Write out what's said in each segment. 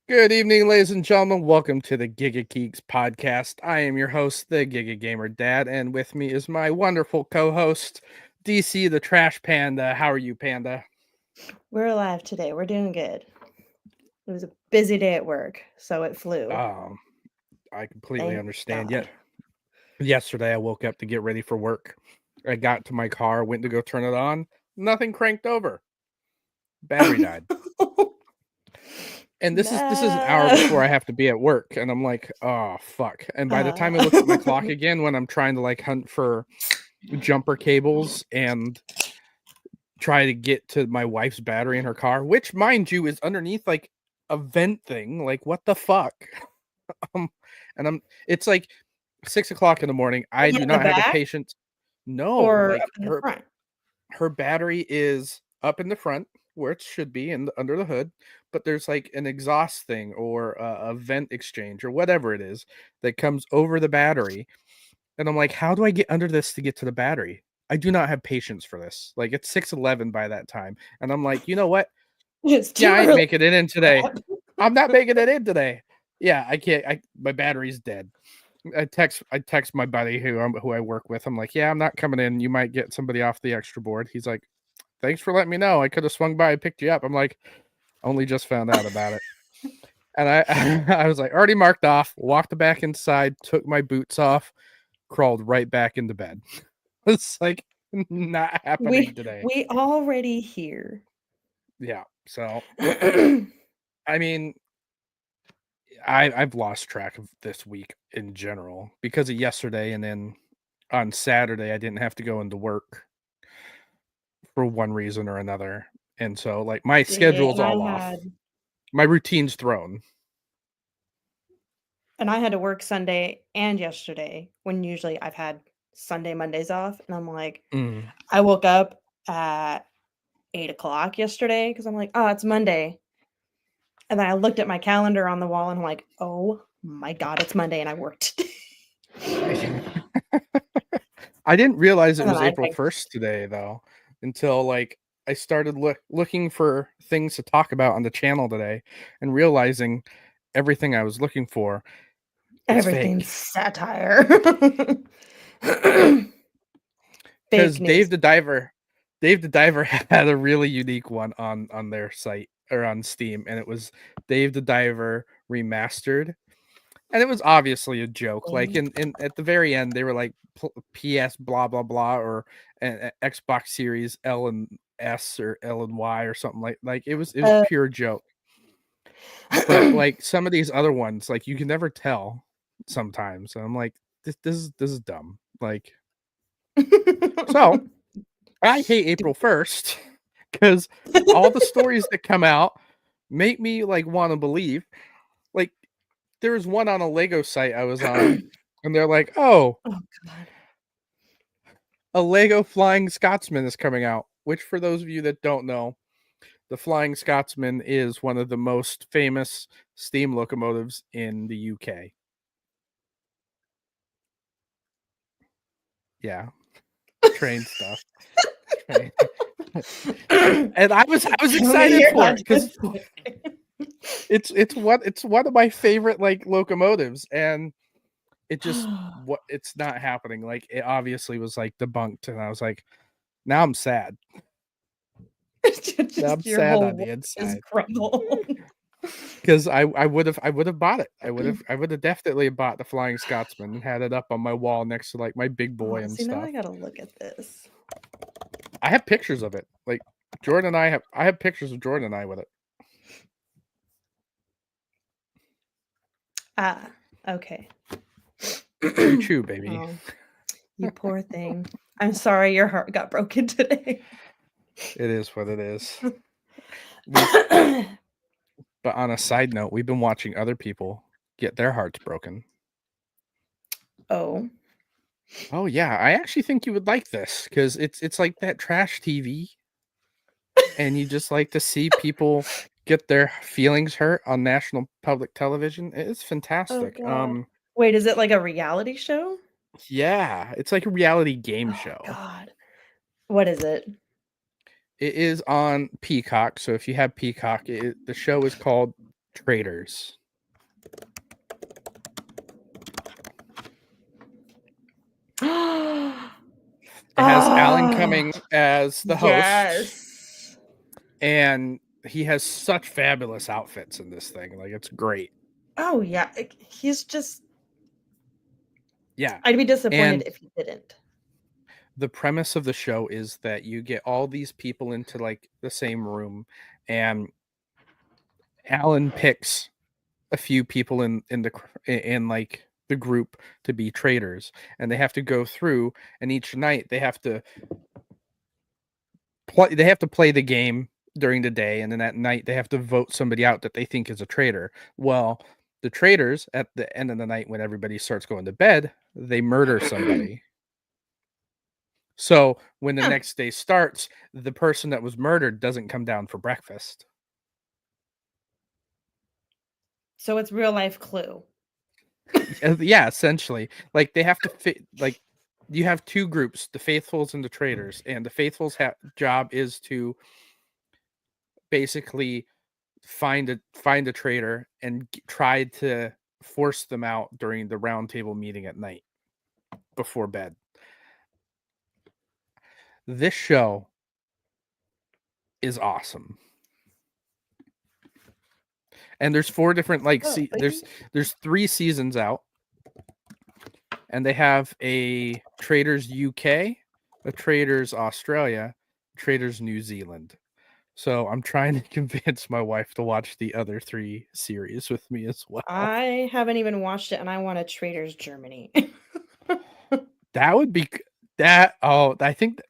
Good evening, ladies and gentlemen. Welcome to the GigaGeeks podcast. I am your host, the GigaGamerDad, and with me is my wonderful co-host, DC the Trash Panda. How are you, Panda? We're alive today. We're doing good. It was a busy day at work, so it flew. I completely Thank understand. God. Yet yesterday I woke up to get ready for work. I got to my car, went to go turn it on. Nothing cranked over. Battery died. And this is an hour before I No. have to be at work, and I'm like, oh fuck. And by the time I look at my clock again when I'm trying to like hunt for jumper cables and try to get to my wife's battery in her car, which mind you is underneath like a vent thing, like what the fuck. um and it's like 6 o'clock in the morning. I Like do in the not have the back patience. No, or like up in the front? her battery is up in the front where it should be under the hood, but there's like an exhaust thing or a vent exchange or whatever it is that comes over the battery. And I'm like, how do I get under this to get to the battery? I do not have patience for this. Like it's 6:11 by that time. And I'm like, you know what? It's Yeah, too I ain't early making it in for today. that. I'm not making it in today. Yeah, I can't. My battery's dead. I text my buddy who I work with. I'm like, yeah, I'm not coming in. You might get somebody off the extra board. He's like, thanks for letting me know. I could have swung by and picked you up. I'm like, only just found out about it. And I I was like, already marked off, walked back inside, took my boots off, crawled right back into bed. It's like not happening We today. we already here. Yeah. So I mean, I've lost track of this week in general because of yesterday, and then on Saturday I didn't have to go into work for one reason or another. And so like my See, schedule's all off. My routine's thrown. and I had to work Sunday and yesterday when usually I've had Sunday, Mondays off, and I'm like, Mm. I woke up at 8 o'clock yesterday because I'm like, oh, it's Monday. And then I looked at my calendar on the wall and I'm like, oh my God, it's Monday and I worked today. I didn't realize it And then was I April think 1st today though, until like I started looking for things to talk about on the channel today and realizing everything I was looking for, it's everything's fake. satire. Because Fake news. Dave the Diver had a really unique one on their site or on Steam, and it was Dave the Diver remastered, and it was obviously a joke. Like in at the very end, they were like PS blah blah blah or an Xbox Series L and S or L and Y or something like it was Uh, pure joke. But like some of these other ones, like you can never tell sometimes. And I'm like, this is dumb. Like so. I hate April 1st because all the stories that come out make me like want to believe. Like there was one on a Lego site I was on, and they're like, "Oh, oh God. a Lego Flying Scotsman is coming out." Which, for those of you that don't know, the Flying Scotsman is one of the most famous steam locomotives in the UK. Yeah, train stuff. Train. And I was Tell me excited you're for not it because just playing. it's one of my favorite like locomotives, and it just it's not happening. Like it obviously was like debunked, and I was like, now I'm sad. Now I'm Just your sad whole on world the is inside crumbled. because I would have bought it. I would have definitely bought the Flying Scotsman and had it up on my wall next to like my big boy Oh, and see, now stuff. I gotta look at this. I have pictures of it. Like Jordan and I have pictures of Jordan and I with it. Ah, okay. You chew, baby. Oh, you poor thing. I'm sorry your heart got broken today. It is what it is. We But on a side note, we've been watching other people get their hearts broken. Oh. Oh yeah, I actually think you would like this because it's like that trash TV, and you just like to see people get their feelings hurt on national public television. It's Oh fantastic. God. Wait, is it like a reality show? Yeah, it's like a reality game Oh show. God. What is it? It is on Peacock, so if you have Peacock, the show is called Traitors. It has Alan Cumming as the host, Yes. and he has such fabulous outfits in this thing. Like, it's great. Oh yeah, he's just. Yeah. I'd be disappointed And if he didn't. the premise of the show is that you get all these people into like the same room, and Alan picks a few people in like the group to be traitors, and they have to go through, and each night they have to play the game during the day, and then at night they have to vote somebody out that they think is a traitor. Well, the traitors at the end of the night, when everybody starts going to bed, they murder somebody. So when the next day starts, the person that was murdered doesn't come down for breakfast. So it's real life Clue. Yeah, essentially. Like, they have to fit, like, you have two groups, the faithfuls and the traitors, and the faithfuls job is to basically find a traitor and try to force them out during the round table meeting at night before bed. This show is awesome. And there's 4 different there's 3 seasons out. And they have a Traitors UK, a Traitors Australia, Traitors New Zealand. So I'm trying to convince my wife to watch the other 3 series with me as well. I haven't even watched it, and I want a Traitors Germany. That would be that. Oh, I think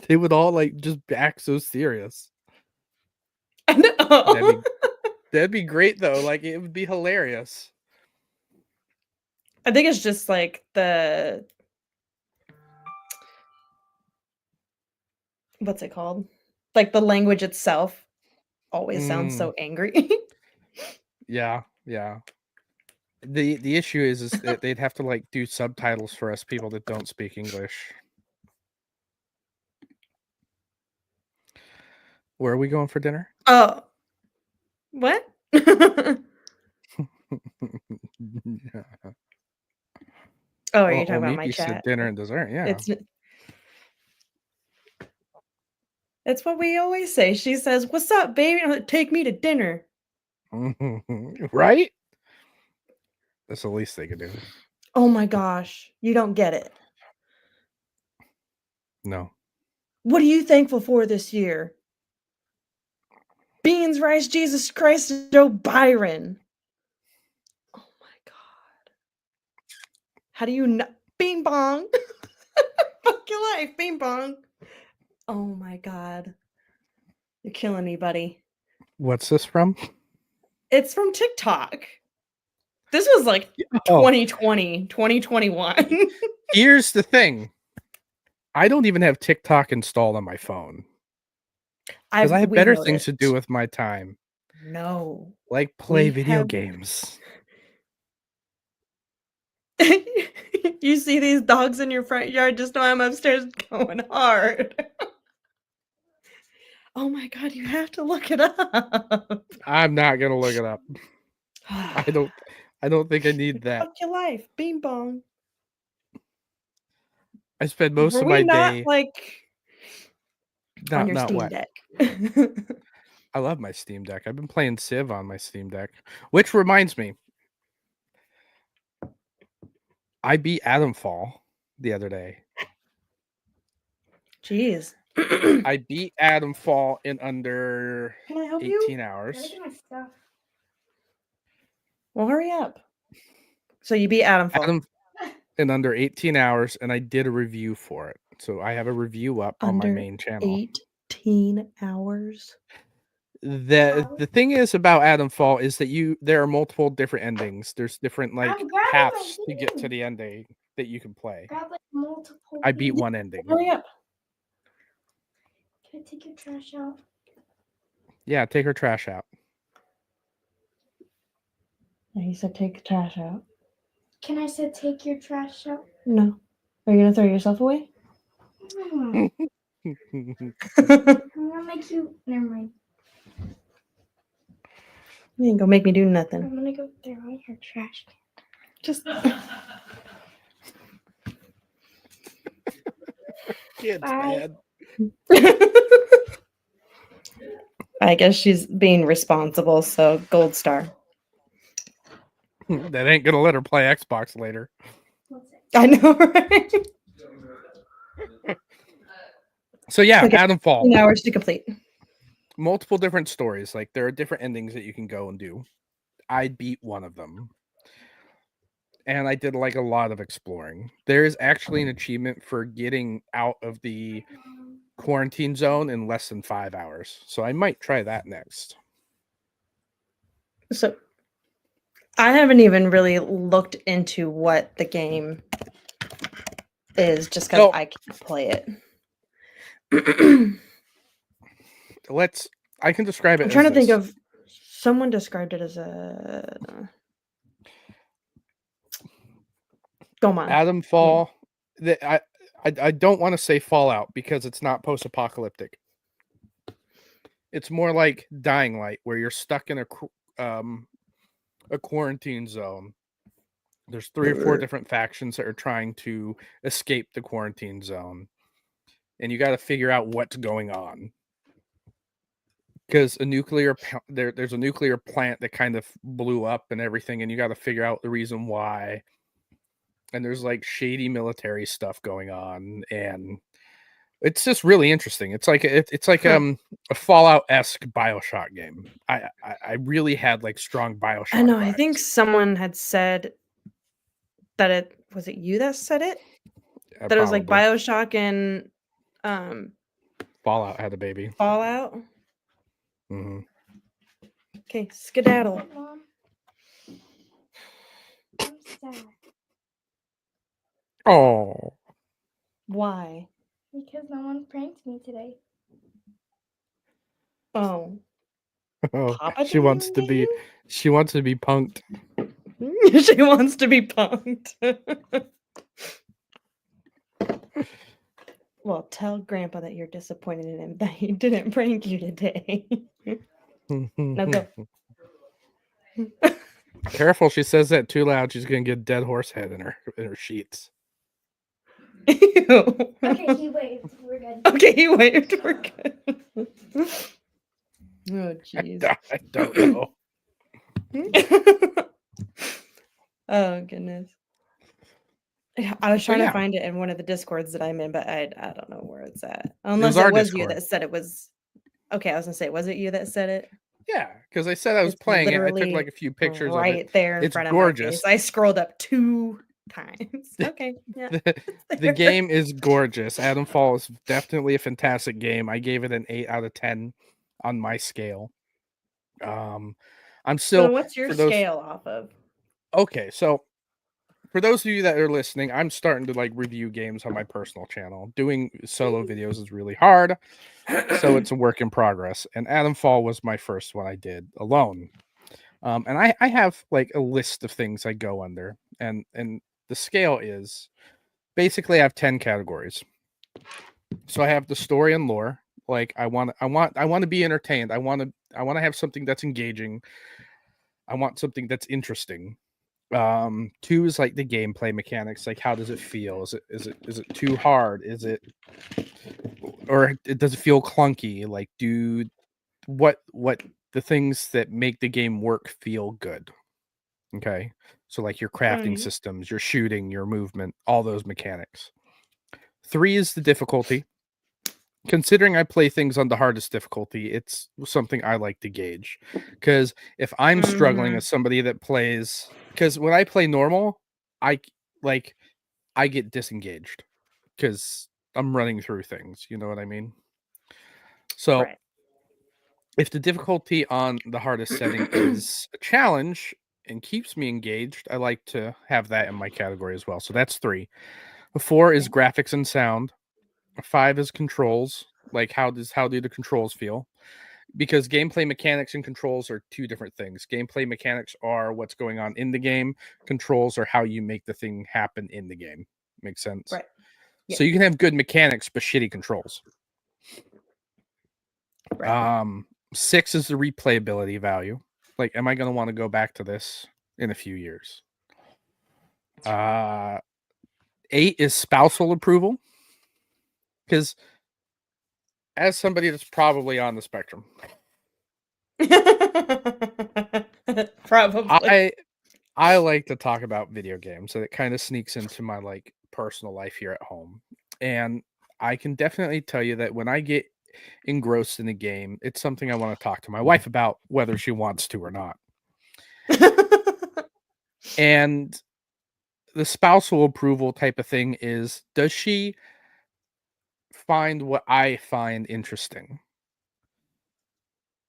they would all like just act so serious. I know. That'd be great though. Like, it would be hilarious. I think it's just like the what's it called? Like the language itself always sounds so angry. Yeah. The issue is that they'd have to like do subtitles for us people that don't speak English. Where are we going for dinner? Oh. What? Oh, are you talking about my you chat? said dinner and dessert. Yeah. It's what we always say. She says, "What's up, baby? Take me to dinner." Right? That's the least they could do. Oh my gosh, you don't get it. No. What are you thankful for this year? Beans, rice, Jesus Christ, and Joe Byron. Oh my god. How do you not? Bing bong. Fuck your life, bing bong. Oh my god. You're killing me, buddy. What's this from? It's from TikTok. This was like 2020, 2021. Here's the thing. I don't even have TikTok installed on my phone. Because I have better things to do with my time. No. Like play video games. You see these dogs in your front yard, just know I'm upstairs going hard. Oh my god, you have to look it up. I'm not gonna look it up. I don't think I need that. Fuck your life, bing bong. I spend most of my day like on your not Steam what? Deck. I love my Steam Deck. I've been playing Civ on my Steam Deck, which reminds me, I beat Adamfall the other day. Jeez. I beat Adamfall in under 18 hours. Well, hurry up. So you beat Adamfall in under 18 hours, and I did a review for it. So I have a review up on my main channel. 18 hours. The thing is about Adamfall is that there are multiple different endings. There's different like paths to get to the ending that you can play. I beat one ending. Hurry up. Can I take your trash out? Yeah, take her trash out. He said take the trash out. Can I say take your trash out? No. Are you gonna throw yourself away? I'm gonna make you. Never mind. You ain't gonna make me do I'm nothing. gonna go throw in her trash can. Just Kids, Bye. man. I guess she's being responsible, so gold star. That ain't gonna let her play Xbox later. I know, right? So yeah, Okay. Adam Fall. 15 hours to complete. Multiple different stories. Like there are different endings that you can go and do. I beat one of them. And I did like a lot of exploring. There is actually an achievement for getting out of the quarantine zone in less than 5 hours. So I might try that next. So I haven't even really looked into what the game is just because So- I can't play it. I can describe it I'm as trying to think this. of someone described it as a go on. Adam Fall. I don't want to say Fallout because it's not post-apocalyptic. It's more like Dying Light, where you're stuck in a quarantine zone. There's 3 or 4 different factions that are trying to escape the quarantine zone, and you got to figure out what's going on. Because there's a nuclear plant that kind of blew up and everything, and you got to figure out the reason why. And there's like shady military stuff going on, and it's just really interesting. It's like a Fallout-esque BioShock game. I really had like strong BioShock. I know. vibes. I think someone had said that it was it you that said it that it was like Probably. BioShock and Fallout had a baby. Fallout. Mm-hmm. Okay, skedaddle. Mom. I'm sad Oh, Why? because no one pranked me today. Oh, Papa she wants didn't to be. get She wants to be punked. you? She wants to be punked. Well, tell Grandpa that you're disappointed in him that he didn't prank you today. Now go. Careful, she says that too loud. She's gonna get a dead horse head in her sheets. Ew. Okay, he waved. We're good. Okay, he waved. We're good. Oh, jeez. I don't know. Oh, goodness. Yeah, I was So, trying yeah. to find it in one of the discords that I'm in, but I don't know where it's at. was Unless our it was you Discord. that said it was. Okay, I was gonna say, was it you that said it? Yeah, because I said I was It's playing it. I took literally like a few pictures of it. right there in It's front gorgeous. of my face. I scrolled up 2 times. Okay, yeah. The game is gorgeous. Adam Fall is definitely a fantastic game. I gave it an 8 out of 10 on my scale. I'm still. So what's your for those- scale off of? Okay, so for those of you that are listening, I'm starting to like review games on my personal channel. Doing solo videos is really hard, so it's a work in progress. And Adam Fall was my first one I did alone. And I have like a list of things I go under, and the scale is basically I have 10 categories. So I have the story and lore. Like I want to be entertained. I want to have something that's engaging. I want something that's interesting. 2 is like the gameplay mechanics. Like how does it feel? Is it too hard? Does it feel clunky? Like what the things that make the game work feel good. Okay. So like your crafting Mhm. systems, your shooting, your movement, all those mechanics. 3 is the difficulty. Considering I play things on the hardest difficulty, it's something I like to gauge. Because if I'm struggling Mhm. as somebody that plays, because when I play normal, I get disengaged because I'm running through things. You know what I mean? So Right. if the difficulty on the hardest setting is a challenge and keeps me engaged, I like to have that in my category as well. So that's 3. 4 is graphics and sound. 5 is controls. Like how do the controls feel? Because gameplay mechanics and controls are 2 different things. Gameplay mechanics are what's going on in the game. Controls are how you make the thing happen in the game. Makes sense? Right. Yeah. So you can have good mechanics but shitty controls. Right. 6 is the replayability value. Like, am I going to want to go back to this in a few years? 8 is spousal approval. Because as somebody that's probably on the spectrum, Probably. I like to talk about video games, so it kind of sneaks into my like personal life here at home. And I can definitely tell you that when I get engrossed in a game, it's something I want to talk to my wife about, whether she wants to or not. And the spousal approval type of thing is, does she find what I find interesting?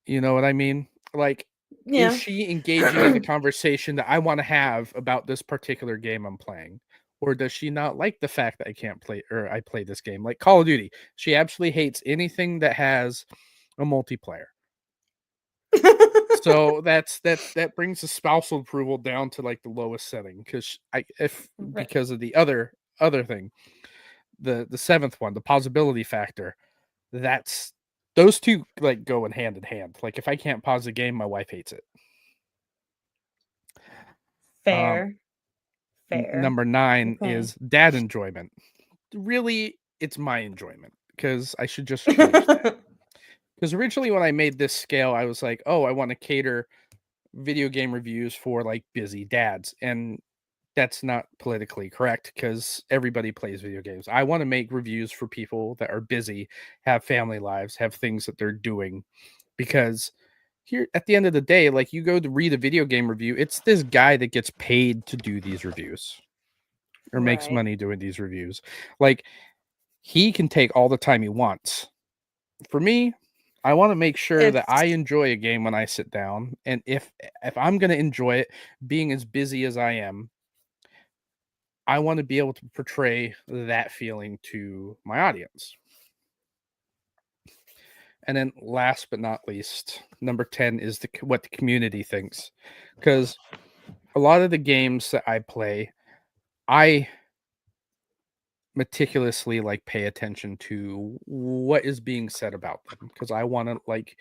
You know what I mean? Like, Yeah. is she engaging in the conversation that I want to have about this particular game I'm playing? Or does she not like the fact that I can't play or I play this game? Like Call of Duty, she absolutely hates anything that has a multiplayer. So that brings the spousal approval down to like the lowest setting because Right. because of the other thing, the seventh one, the possibility factor. That's those two like go in hand. Like if I can't pause the game, my wife hates it. Fair. Fair. Number 9 Okay. is dad enjoyment. Really, it's my enjoyment because I should just change that. Because originally when I made this scale, I was like, oh, I want to cater video game reviews for like busy dads. And that's not politically correct because everybody plays video games. I want to make reviews for people that are busy, have family lives, have things that they're doing. Because here at the end of the day, like you go to read a video game review, it's this guy that gets paid to do these reviews or makes Right. money doing these reviews. Like he can take all the time he wants. For me, I want to make sure that I enjoy a game when I sit down, and if I'm going to enjoy it, being as busy as I am, I want to be able to portray that feeling to my audience. And then last but not least, number 10 is what the community thinks. Because a lot of the games that I play, I meticulously like pay attention to what is being said about them because I want to like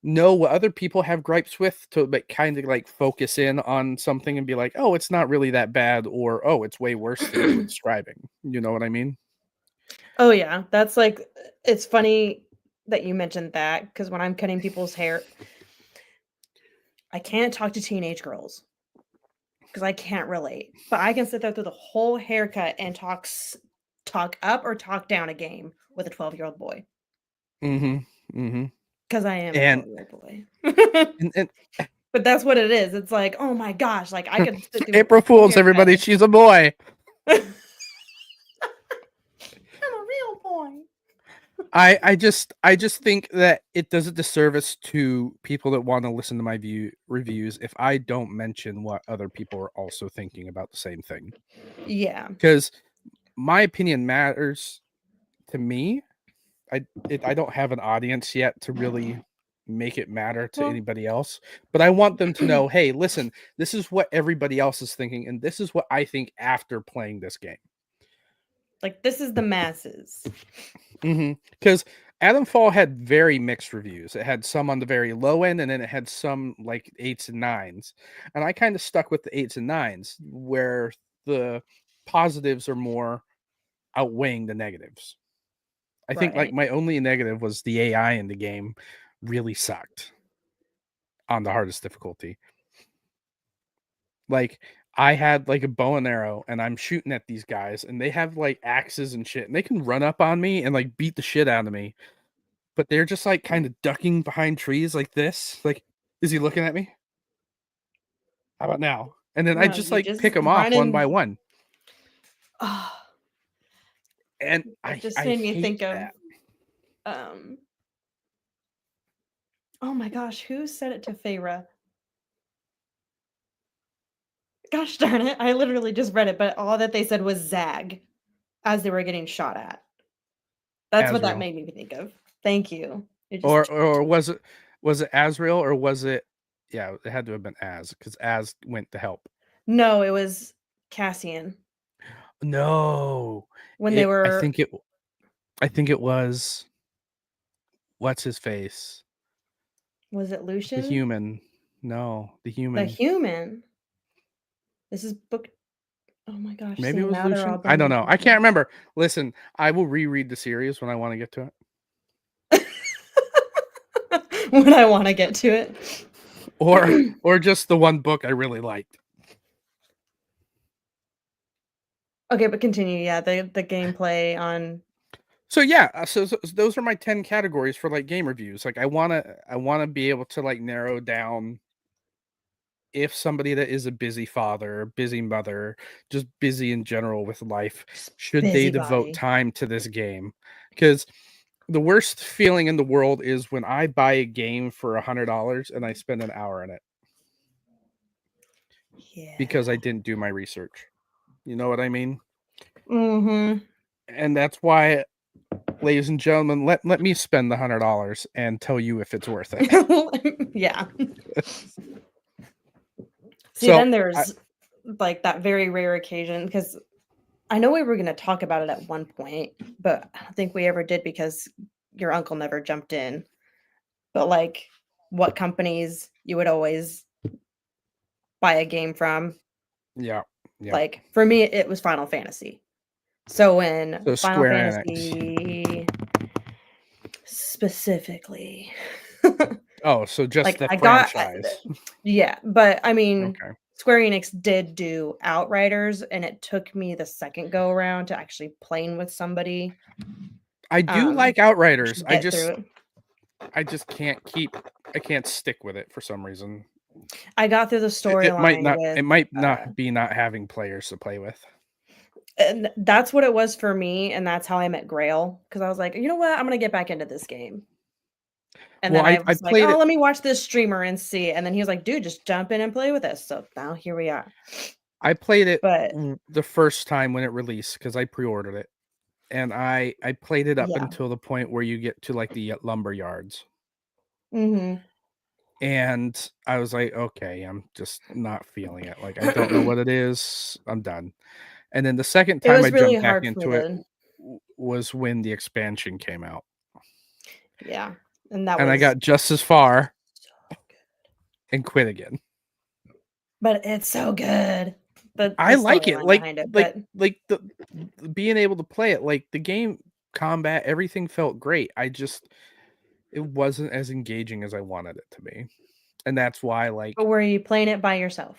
know what other people have gripes with to like kind of like focus in on something and be like, oh, it's not really that bad, or oh, it's way worse than you were describing. You know what I mean? Oh yeah, that's like it's funny that you mentioned that because when I'm cutting people's hair, I can't talk to teenage girls because I can't relate. But I can sit there through the whole haircut and talk up or talk down a game with a 12-year-old boy because I am a And 12-year-old boy. and But that's what it is. It's like, oh my gosh, like I could sit through a April whole Fools, everybody, haircut. she's a boy. I'm a real boy. I just think that it does a disservice to people that want to listen to my reviews if I don't mention what other people are also thinking about the same thing. Yeah. Because my opinion matters to me. I don't have an audience yet to really make it matter to Well, anybody else, but I want them to know, hey, listen, this is what everybody else is thinking, and this is what I think after playing this game. like this is the masses. Because Adam Fall had very mixed reviews. It had some on the very low end, and then it had some like 8s and 9s. And I kind of stuck with the 8s and 9s, where the positives are more outweighing the negatives. I think like Right. my only negative was the AI in the game really sucked on the hardest difficulty. Like I had like a bow and arrow and I'm shooting at these guys and they have like axes and shit and they can run up on me and like beat the shit out of me. But they're just like kind of ducking behind trees like this. Like, is he looking at me? How about now? And then I No, just you like just pick them off run one by in. one. Oh, And that just I made me hate think of that. oh my gosh, who said it to Feyre? Gosh darn it, I literally just read it, but all that they said was zag as they were getting shot at. That's what that Azrael. made me think of. Thank you. It Or just was it Azrael or was it yeah, it had to have been Az because Az went to help. no, it was Cassian No. when they I were think it was what's his face? was it The Lucian? human. No, The The Human. Human. This is book. Oh my gosh! Maybe See, it was now they're all Lucian. I don't blending know. I can't together. remember. Listen, I will reread the series when I want to get to it. When I want to get to it. Or just the one book I really liked. Okay, but continue. Yeah, the gameplay on. So yeah, so those are my 10 categories for like game reviews. Like I wanna be able to like narrow down if somebody that is a busy father, busy mother, just busy in general with life, should they devote Busybody. time to this game? Because the worst feeling in the world is when I buy a game for $100 and I spend an hour in it Yeah. because I didn't do my research. You know what I mean? Mm-hmm. And that's why, ladies and gentlemen, let me spend the $100 and tell you if it's worth it. Yeah. See, So then there's like that very rare occasion because I know we were going to talk about it at one point, but I don't think we ever did because your uncle never jumped in. But like, what companies you would always buy a game from? yeah. Like for me, it was Final Fantasy. So when So Final Square Enix. Fantasy specifically, Oh, so just like the I got, franchise. yeah, but I mean, Okay. Square Enix did do Outriders, and it took me the second go around to actually playing with somebody. I do like Outriders. To get through it. I just can't stick with it for some reason. I got through the It might storyline not with, be not having players to play with. and that's what it was for me, and that's how I met Grail because I was like, you know what, I'm gonna get back into this game. And Well, then I I was like, played oh, it. let me watch this streamer and see. And then he was like, dude, just jump in and play with us. So now here we are. I played it But the first time when it released because I pre-ordered it, and I played it up yeah. until the point where you get to like the lumber yards, Mm-hmm. and I was like, okay, I'm just not feeling it. Like I don't know what it is. I'm done. And then the second It time I was really jumped back hard for me into it to, was when the expansion came out, yeah. And that and I was got just as far so good. and quit again. But it's so good. The I like it. storyline behind it. But Like the being able to play it, like the game combat, everything felt great. It wasn't as engaging as I wanted it to be. And that's why like were you playing it by yourself?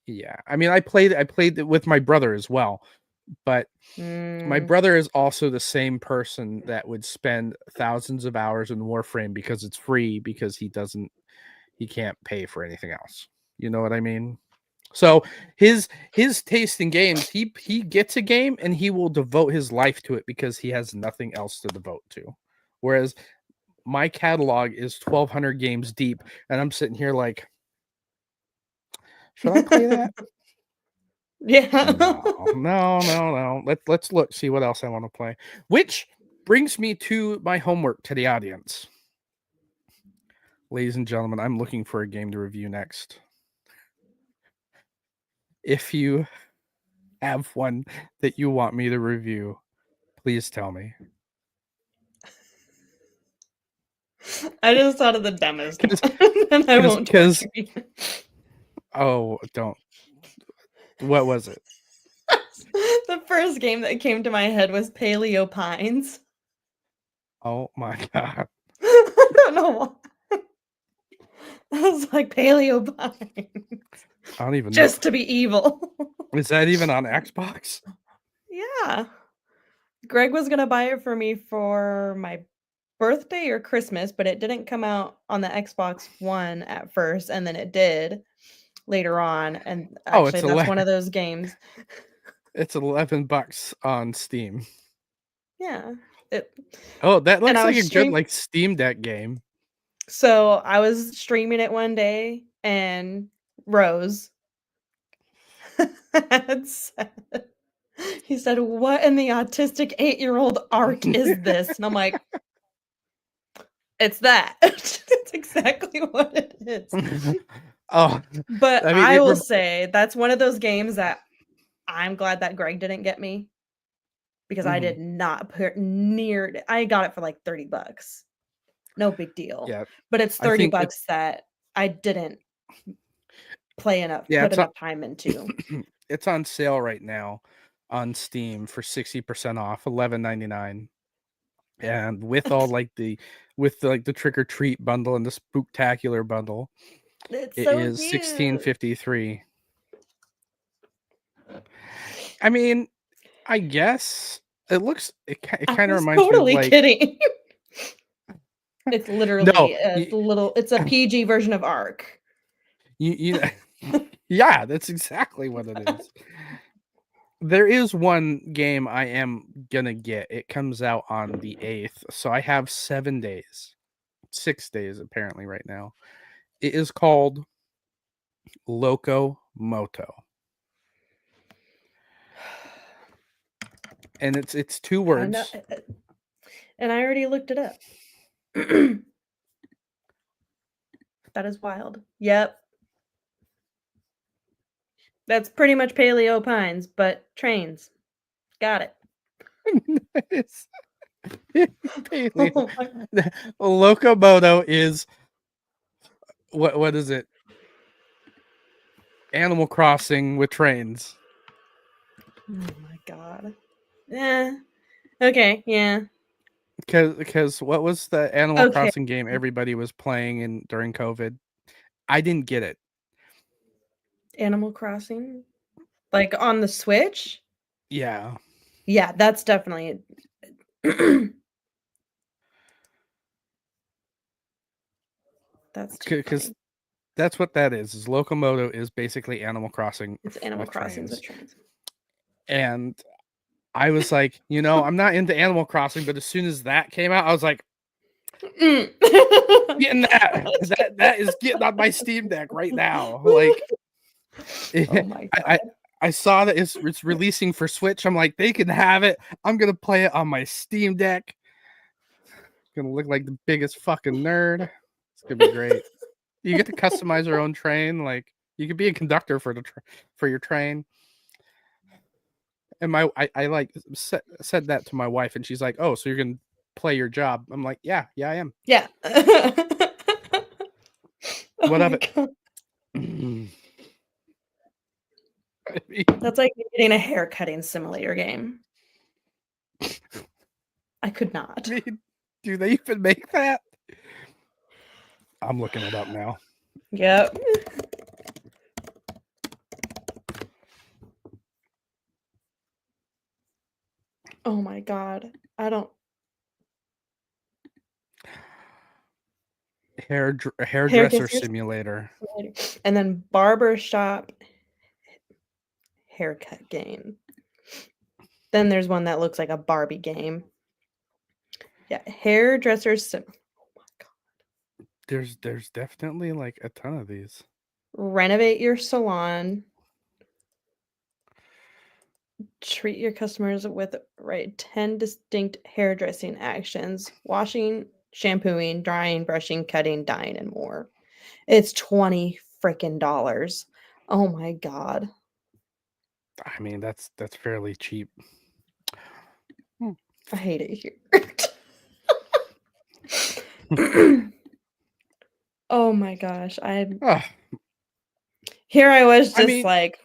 yeah. I mean, I played it with my brother as well, but my Mm, brother is also the same person that would spend thousands of hours in Warframe because it's free because he can't pay for anything else. You know what I mean? So his taste in games, he gets a game and he will devote his life to it because he has nothing else to devote to. Whereas my catalog is 1,200 games deep, and I'm sitting here like, should I play that? yeah. No. Let's look, see what else I want to play. Which brings me to my homework to the audience. Ladies and gentlemen, I'm looking for a game to review next. If you have one that you want me to review, please tell me. I just thought of the dumbest one. 'Cause- And I won't torture you. Oh, don't. What was it? The first game that came to my head was Paleo Pines. Oh my god. I don't know why. I was like Paleo Pines. I don't even know. Just to be evil. Is that even on Xbox? Yeah. Greg was gonna buy it for me for my birthday or Christmas, but it didn't come out on the Xbox One at first, and then it did later on. And Oh, actually, it's that's one of those games. It's $11 on Steam. Yeah. It, Oh, that and looks I like was a good like Steam Deck game. So I was streaming it one day, and Rose had said, he said, "What in the autistic 8-year-old arc is this?" And I'm like, it's that. It's exactly what it is. Oh, But I mean, I will say that's one of those games that I'm glad that Greg didn't get me because I did not put near. I got it for like $30. No big deal. yeah. But it's I think $30 that I didn't play enough, Yeah, put it's on, enough time into. it's on sale right now on Steam for 60% off, $11.99. And with all like the trick or treat bundle and the spooktacular bundle, It's it so is cute. $16.53. I mean, I guess it looks it I kind of was reminds me of totally like kidding. It's no, literally it's a PG version of Ark. you yeah, that's exactly what it is. There is one game I am gonna get. It comes out on the 8th, so I have 7 days. 6 days apparently right now. It is called Loco Moto. And it's 2 I know, words. and I already looked it up. That is wild. Yep. That's pretty much Paleo Pines, but trains. Got it. It's paleo. Oh my, Locomoto is what is it? Animal Crossing with trains. oh my god. Yeah. Okay, yeah. Because what was the Animal Okay. Crossing game everybody was playing in during COVID? I didn't get it. Animal Crossing? Like on the Switch? Yeah, Yeah, that's definitely that's too because funny. that's what that is. Is Locomoto is basically Animal Crossing It's Animal with Crossings with trains. trains. And I was like, I'm not into Animal Crossing, but as soon as that came out, I was like, Mm. getting that is getting on my Steam Deck right now. Like, Oh my I god. I saw that it's releasing for Switch. I'm like, they can have it. I'm gonna play it on my Steam Deck. Gonna look like the biggest fucking nerd. It's gonna be great. You get to customize your own train. Like, you could be a conductor for for your train. And I like said that to my wife, and she's like, "Oh, so you're gonna play your job?" I'm like, "Yeah, I am. Yeah. Oh What of my it?" god. I mean, That's like getting a hair cutting simulator game. I could not. do they even make that? I'm looking it up now. Yep. Oh my god. I don't Hairdresser hairdresser simulator. simulator. And then barbershop haircut game. Then there's one that looks like a Barbie game. Yeah, hairdresser sim. Oh my god. There's definitely like a ton of these. Renovate your salon. Treat your customers with 10 distinct hairdressing actions: washing, shampooing, drying, brushing, cutting, dyeing, and more. It's $20 freaking dollars. Oh my god. I mean, that's fairly cheap. I hate it here. Oh my gosh. Oh, Here I was I just mean, like,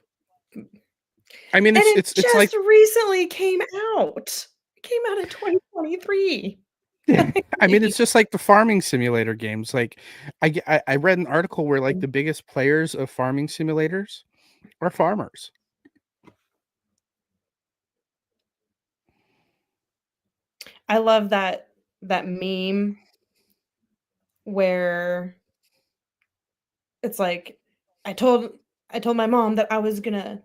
I mean, and it it's just like recently came out. It came out in 2023. I mean, it's just like the farming simulator games. Like, I read an article where like the biggest players of farming simulators are farmers. I love that meme where it's like I told my mom that I was gonna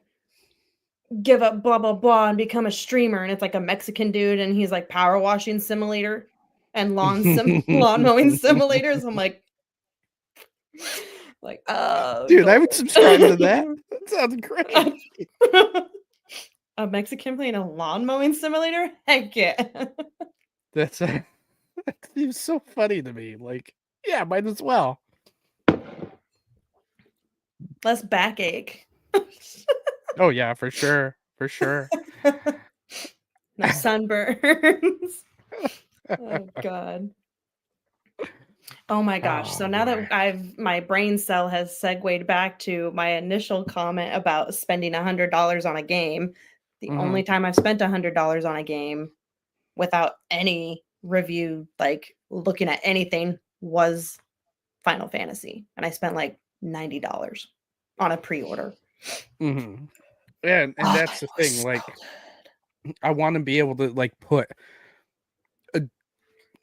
give up blah blah blah and become a streamer, and it's like a Mexican dude and he's like power washing simulator and lawn mowing simulators. I'm like, oh Dude, I no. would subscribe to that. That sounds great. A Mexican playing a lawn mowing simulator? Heck yeah. That seems so funny to me. Like, yeah, might as well. Less backache. Oh yeah, for sure, for sure. No sunburns. Oh god. Oh my gosh. So Oh, now boy. that my brain cell has segued back to my initial comment about spending $100 on a game, the only Mhm. time I've spent $100 on a game without any review, like looking at anything, was Final Fantasy. And I spent like $90 on a pre-order. Mhm. Yeah, and Oh, that's but the it was thing, so like, good. I wanna be able to, like, put a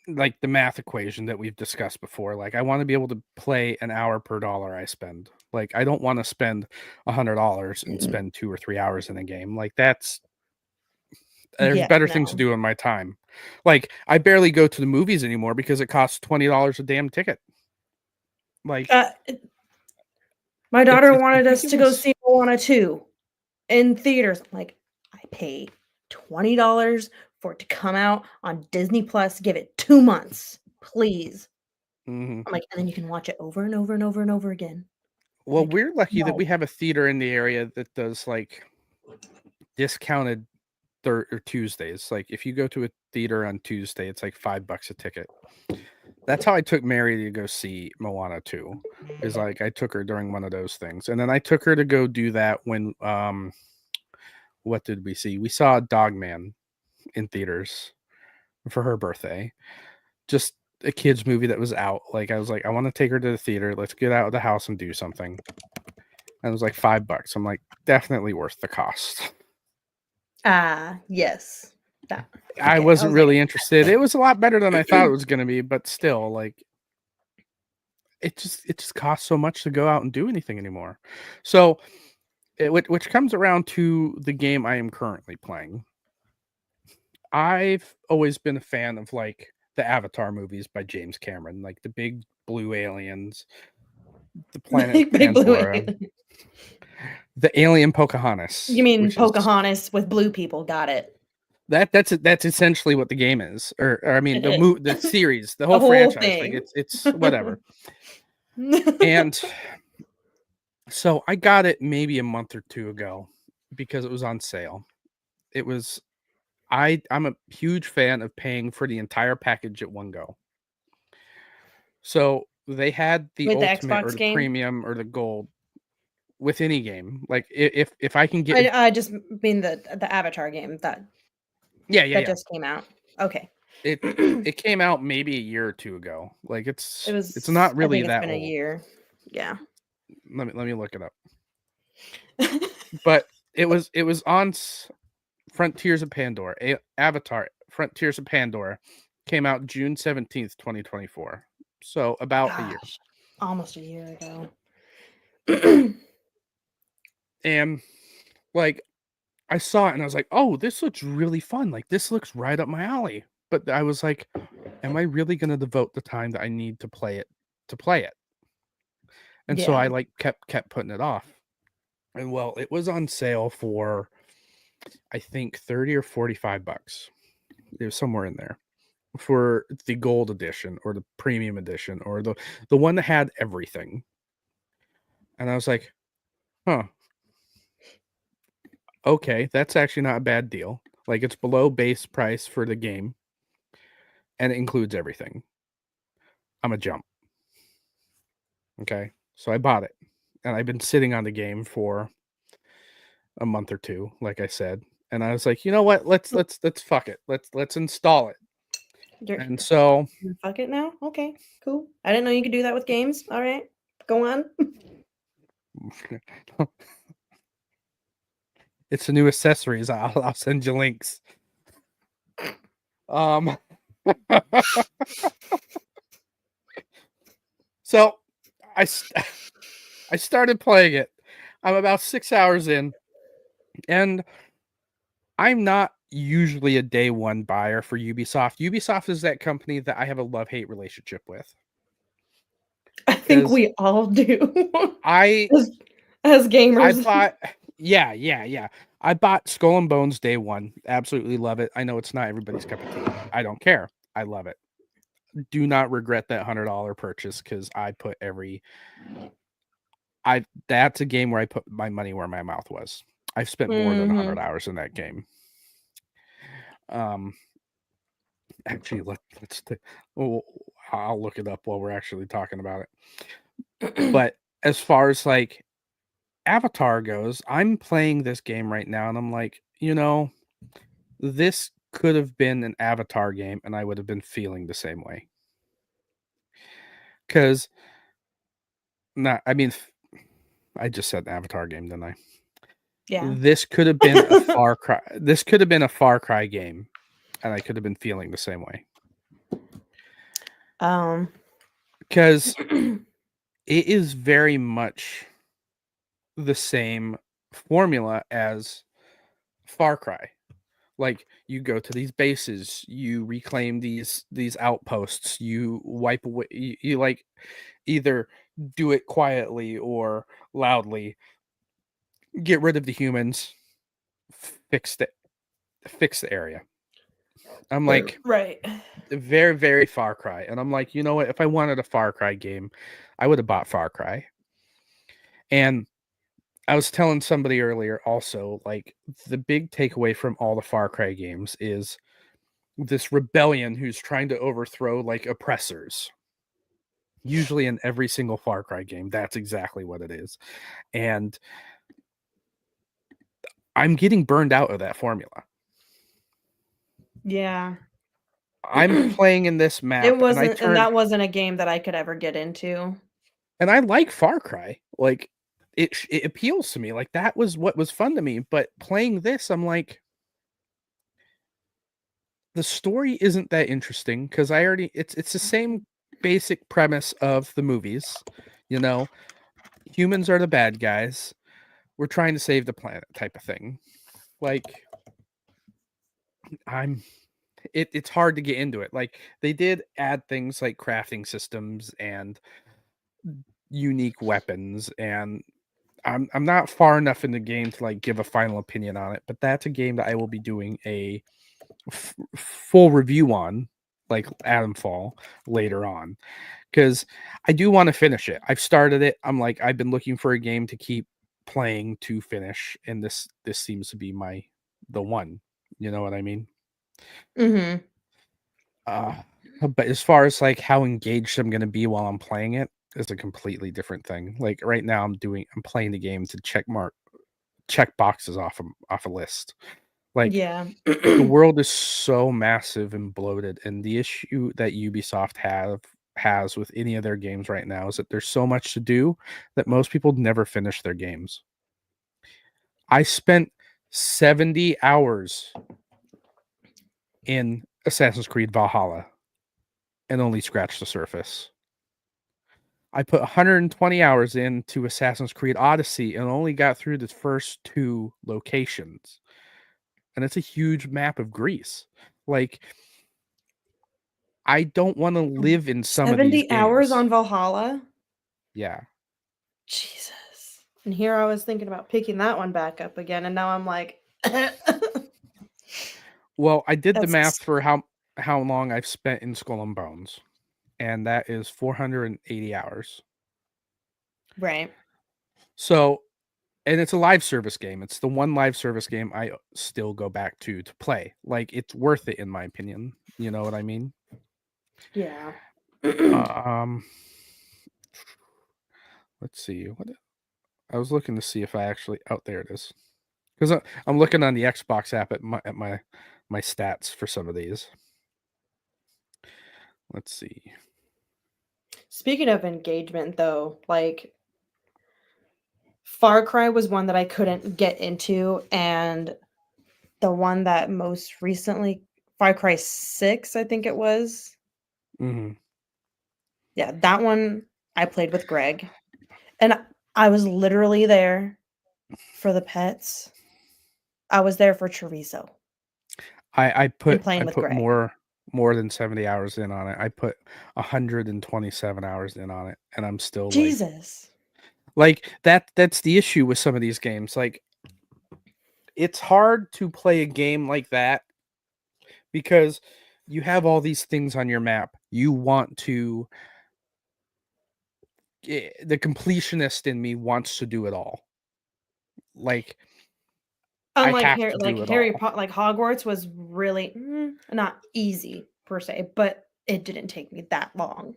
like, the math equation that we've discussed before, like, I wanna be able to play an hour per dollar I spend. Like, I don't wanna spend $100 and spend 2 or 3 hours in a game, like, there's Yeah, better things to no. do in my time. Like, I barely go to the movies anymore because it costs $20 a damn ticket. Like, Uh, my daughter it's wanted us to go ridiculous. see Moana 2 in theaters. I'm like, I paid $20 for it to come out on Disney Plus. Give it 2 months, please. Mhm. I'm like, and then you can watch it over and over and over and over again. Well, Like, we're lucky that no. we have a theater in the area that does, like, discounted Thur or Tuesdays. Like, if you go to a theater on Tuesday, it's like $5 a ticket. That's how I took Mary to go see Moana 2, is, like, I took her during one of those things, and then I took her to go do that when, what did we see? We saw Dogman in theaters for her birthday. Just a kid's movie that was out. Like, I was like, "I wanna take her to the theater. Let's get out of the house and do something." And it was like $5. I'm like, "Definitely worth the cost." Yes. That I okay, I wasn't was like, really interested. It was a lot better than I thought it was gonna be, but still, like, it just costs so much to go out and do anything anymore. So, which comes around to the game I am currently playing. I've always been a fan of, like, the Avatar movies by James Cameron, like the big blue aliens, the planet of Big blue Pandora, alien. the alien Pocahontas, You mean which is Pocahontas with blue people, got it. that's essentially what the game is, or I mean It is. the series, the The whole whole franchise, like thing. it's whatever. And so I got it maybe a month or 2 ago because it was on sale. It was I'm a huge fan of paying for the entire package at one go. So they had the With the ultimate or Xbox the game? premium or the gold with any game. Like if I can get I just mean the Avatar game yeah, yeah, that yeah. just came out. Okay. It it came out maybe a year or 2 ago. Like It it's was not I really think it's that been a old. year. Yeah. Let me look it up. But it was on Frontiers of Pandora. Avatar Frontiers of Pandora came out June 17th, 2024. So about a year. Gosh, almost a year ago. And like I saw it and I was like, "Oh, this looks really fun. Like this looks right up my alley." But I was like, "Am I really going to devote the time that I need to play it to play it?" And so I Yeah. like kept putting it off. And well, it was on sale for I think 30 or $45. It was somewhere in there for the gold edition or the premium edition or the one that had everything. And I was like, "Huh, okay, that's actually not a bad deal. Like it's below base price for the game and it includes everything. I'm a jump." Okay. So I bought it and I've been sitting on the game for a month or two, like I said. And I was like, you know what? Let's fuck it. Let's install it. You're And so fuck it now? Okay, cool. I didn't know you could do that with games. All right. Go on. it's the new accessories. I'll send you links. Um so I st- I started playing it. I'm about 6 hours in and I'm not usually a day one buyer for Ubisoft. Ubisoft is that company that I have a love-hate relationship with. I think Because we all do I as, as I gamers. bought yeah, yeah, yeah. I bought Skull and Bones day one. Absolutely love it. I know it's not everybody's cup of tea. I don't care. I love it. Do not regret that $100 purchase because I put that's a game where I put my money where my mouth was. I've spent more than 100 Mhm. hours in that game. Um actually let's oh, I'll look it up while we're actually talking about it. But as far as like Avatar goes, I'm playing this game right now, and I'm like, this could have been an Avatar game, and I would have been feeling the same way. Because, I just said an Avatar game, didn't I? Yeah. This could have been a Far Cry. This could have been a Far Cry game, and I could have been feeling the same way. Because it is very much the same formula as Far Cry. Like, you go to these bases, you reclaim these outposts, you wipe away, you like either do it quietly or loudly, get rid of the humans, fix the area. I'm like, right. very, very Far Cry. And I'm like, you know what? If I wanted a Far Cry game, I would have bought Far Cry. And I was telling somebody earlier also, like, the big takeaway from all the Far Cry games is this rebellion who's trying to overthrow like oppressors. Usually in every single Far Cry game, that's exactly what it is. And I'm getting burned out of that formula. Yeah. I'm playing in this map, and that wasn't a game that I could ever get into. And I like Far Cry. Like, it appeals to me. Like, that was what was fun to me. But playing this, I'm like, the story isn't that interesting because it's the same basic premise of the movies. Humans are the bad guys. We're trying to save the planet type of thing. Like, it's hard to get into it. Like, they did add things like crafting systems and unique weapons, and I'm not far enough in the game to like give a final opinion on it, but that's a game that I will be doing a full review on, like Adam Fall, later on, because I do want to finish it. I've started it. I've been looking for a game to keep playing to finish, and this seems to be the one. You know what I mean? Mm-hmm. But as far as like how engaged I'm going to be while I'm playing it is a completely different thing. Like right now, I'm playing the game to check boxes off a list. Like, yeah, the world is so massive and bloated, and the issue that Ubisoft has with any of their games right now is that there's so much to do that most people never finish their games. I spent 70 hours in Assassin's Creed Valhalla and only scratched the surface. I put 120 hours into Assassin's Creed Odyssey and only got through the first 2 locations. And it's a huge map of Greece. Like, I don't want to live in some of these 70 hours games. on Valhalla. Yeah. Jesus. And here I was thinking about picking that one back up again, and now I'm like, Well, I did the math for how long I've spent in Skull and Bones, and that is 480 hours. right. So, and it's a live service game. It's the one live service game I still go back to play. Like, it's worth it in my opinion. You know what I mean? Yeah. Let's see. What I was looking to see if I actually. Oh, there it is. Because I'm looking on the Xbox app at my stats for some of these. Let's see. Speaking of engagement, though, like Far Cry was one that I couldn't get into, and the one that most recently, Far Cry 6, I think it was. Mm-hmm. Yeah, that one I played with Greg, and I was literally there for the pets. I was there for chorizo. I put Greg. more than 70 hours in on it. I put 127 hours in on it, and I'm still Jesus. like that's the issue with some of these games. Like, it's hard to play a game like that because you have all these things on your map. You want to the completionist in me wants to do it all. Like, Unlike I have to do it Harry all. Potter, like Hogwarts was really not easy per se, but it didn't take me that long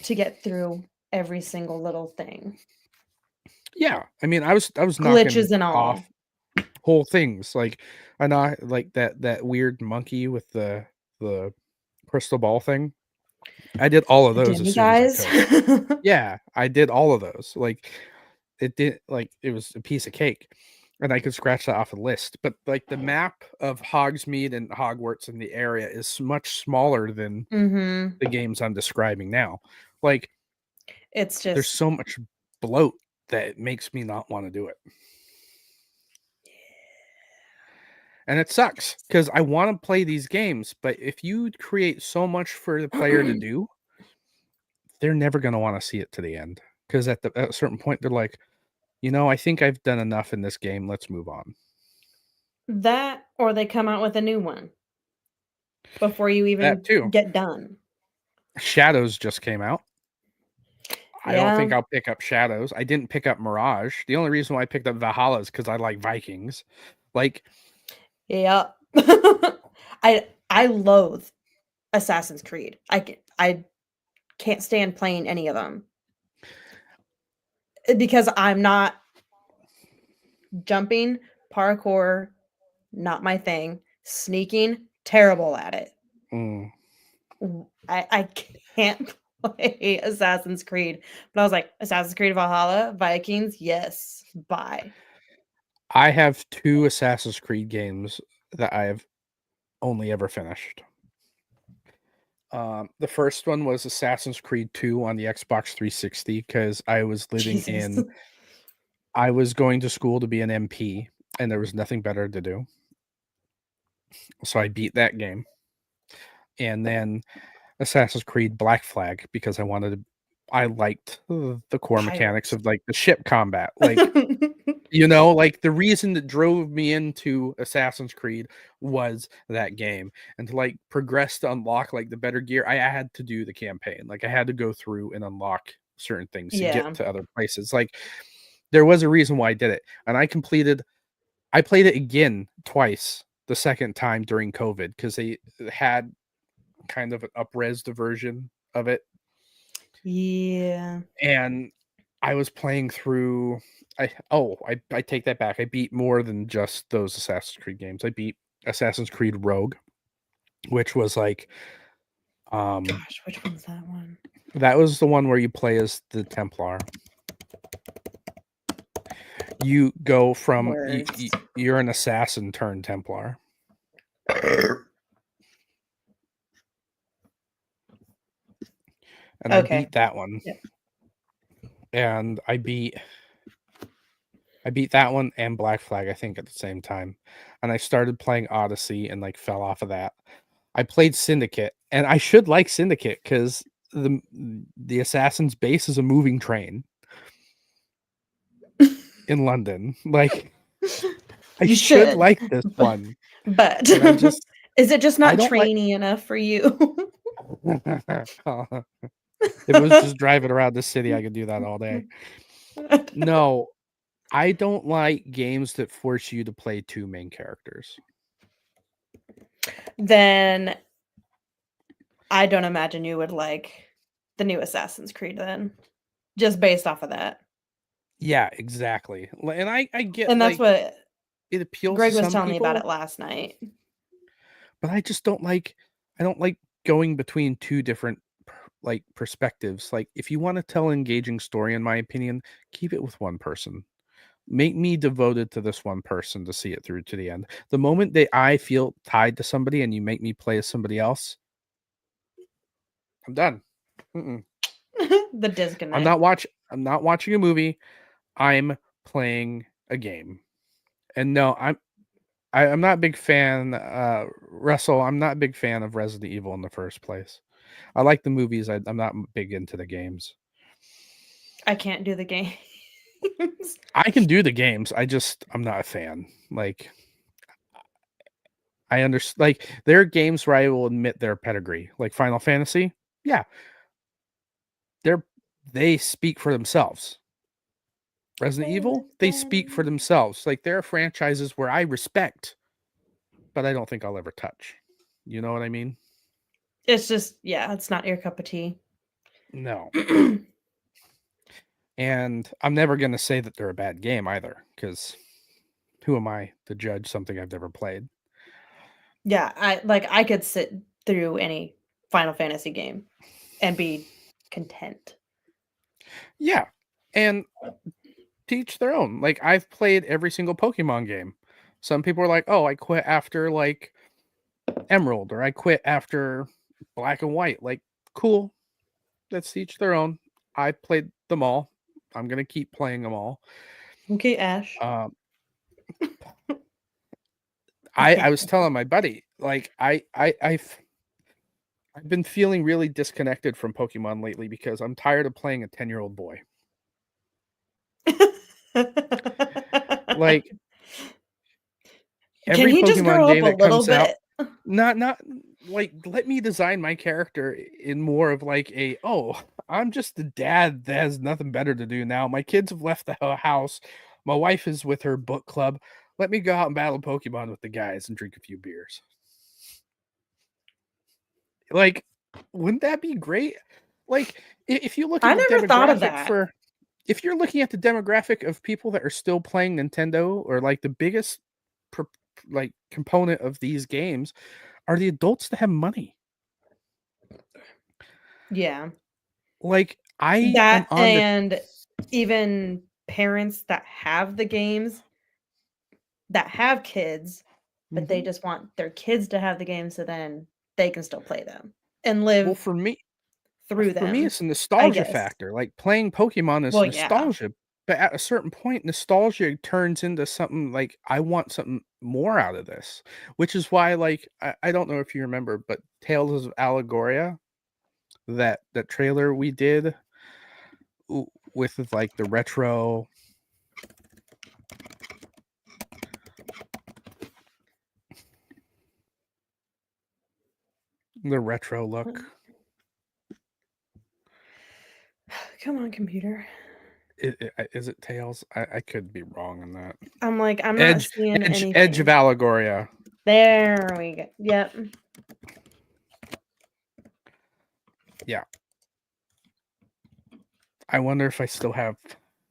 to get through every single little thing. Yeah, I mean, I was knocking Glitches and all. off whole things. Like I know, like that weird monkey with the crystal ball thing. I did all of those as Demi soon as I guys. could. Yeah, I did all of those. Like it was a piece of cake, and I could scratch that off a list. But like the map of Hogsmeade and Hogwarts in the area is much smaller than Mm-hmm. the games I'm describing now. Like It's there's just so much bloat that it makes me not want to do it. And it sucks because I want to play these games, but if you create so much for the player to do, they're never going to want to see it to the end. Because at a certain point, they're like, I think I've done enough in this game. Let's move on. that, or they come out with a new one before you That even too. get done. Shadows just came out. I don't Yeah. think I'll pick up Shadows. I didn't pick up Mirage. The only reason why I picked up Valhalla is because I like Vikings. Like, Yeah. I loathe Assassin's Creed. I can't stand playing any of them. Because I'm not jumping, parkour, not my thing. Sneaking, terrible at it. mm, I can't play Assassin's Creed. But I was like, Assassin's Creed Valhalla, Vikings, yes, bye. I have 2 Assassin's Creed games that I have only ever finished. The first one was Assassin's Creed 2 on the Xbox 360 because I was Jesus. I was going to school to be an MP and there was nothing better to do. So I beat that game. And then Assassin's Creed Black Flag because I liked the core mechanics Pirates. of like the ship combat. Like, like the reason that drove me into Assassin's Creed was that game. And to like progress to unlock like the better gear, I had to do the campaign. Like I had to go through and unlock certain things to Yeah. get to other places. Like there was a reason why I did it. And I played it again twice the second time during COVID because they had kind of an up-resed version of it. Yeah. And I was playing through I take that back. I beat more than just those Assassin's Creed games. I beat Assassin's Creed Rogue, which was like Gosh, which one's that one? that was the one where you play as the Templar. You go from you're an assassin turned Templar. And Okay. I beat that one. Yep. And I beat that one and Black Flag, I think, at the same time. And I started playing Odyssey and like fell off of that. I played Syndicate, and I should like Syndicate because the assassin's base is a moving train in London. Like I You should should. like this one. But And I just is it just I not don't like trainy enough for you? if it was just driving around the city, I could do that all day. No, I don't like games that force you to play 2 main characters. Then I don't imagine you would like the new Assassin's Creed then. Just based off of that. Yeah, exactly. And I get And that's like what it appeals Greg to was some telling me about it people, last night. but I just don't like going between 2 different like perspectives. Like if you want to tell an engaging story, in my opinion, keep it with one person. Make me devoted to this one person to see it through to the end. The moment that I feel tied to somebody and you make me play as somebody else, I'm done. The disconnect. I'm not watching a movie. I'm playing a game. And no, I'm not a big fan, Russell. I'm not a big fan of Resident Evil in the first place. I like the movies. I'm not big into the games. I can't do the games. I can do the games. I'm not a fan. Like I understand. Like there are games where I will admit their pedigree, like Final Fantasy. Yeah, they speak for themselves. Resident Evil, they speak for themselves. Like there are franchises where I respect, but I don't think I'll ever touch. You know what I mean? It's just, yeah, it's not your cup of tea. No. And I'm never going to say that they're a bad game either, because who am I to judge something I've never played? Yeah, I could sit through any Final Fantasy game and be content. Yeah. And teach their own. Like, I've played every single Pokemon game. Some people are like, oh, I quit after like Emerald, or I quit after Black and White. Like, cool. Let's each their own. I played them all. I'm gonna keep playing them all. Okay, Ash. I was telling my buddy, like, I've been feeling really disconnected from Pokemon lately because I'm tired of playing a 10-year-old boy. Like, Can every he just Pokemon grow up game a that little comes out, bit? not like, let me design my character in more of like a, oh, I'm just the dad that has nothing better to do now. My kids have left the house. My wife is with her book club. Let me go out and battle Pokemon with the guys and drink a few beers. Like, wouldn't that be great? Like, if you look at I the never thought of demographic that. if you're looking at the demographic of people that are still playing Nintendo, or like the biggest like component of these games are the adults that have money. Yeah. Like, I am That on the and even parents that have the games that have kids, but they Mhm. just want their kids to have the game so then they can still play them and Well, live for me, through them, it's a I nostalgia guess. factor. Like, playing Pokemon is Well, yeah. nostalgia, but at a certain point, nostalgia turns into something like, I want something more out of this, which is why, like, I don't know if you remember, but Tales of Allegoria, that trailer we did with like the retro look. Come on, computer. Is it Tails? I could be wrong on that. I'm like, I'm not Edge seeing Edge of anything. Allegoria. There we go. Yep. Yeah. I wonder if I still have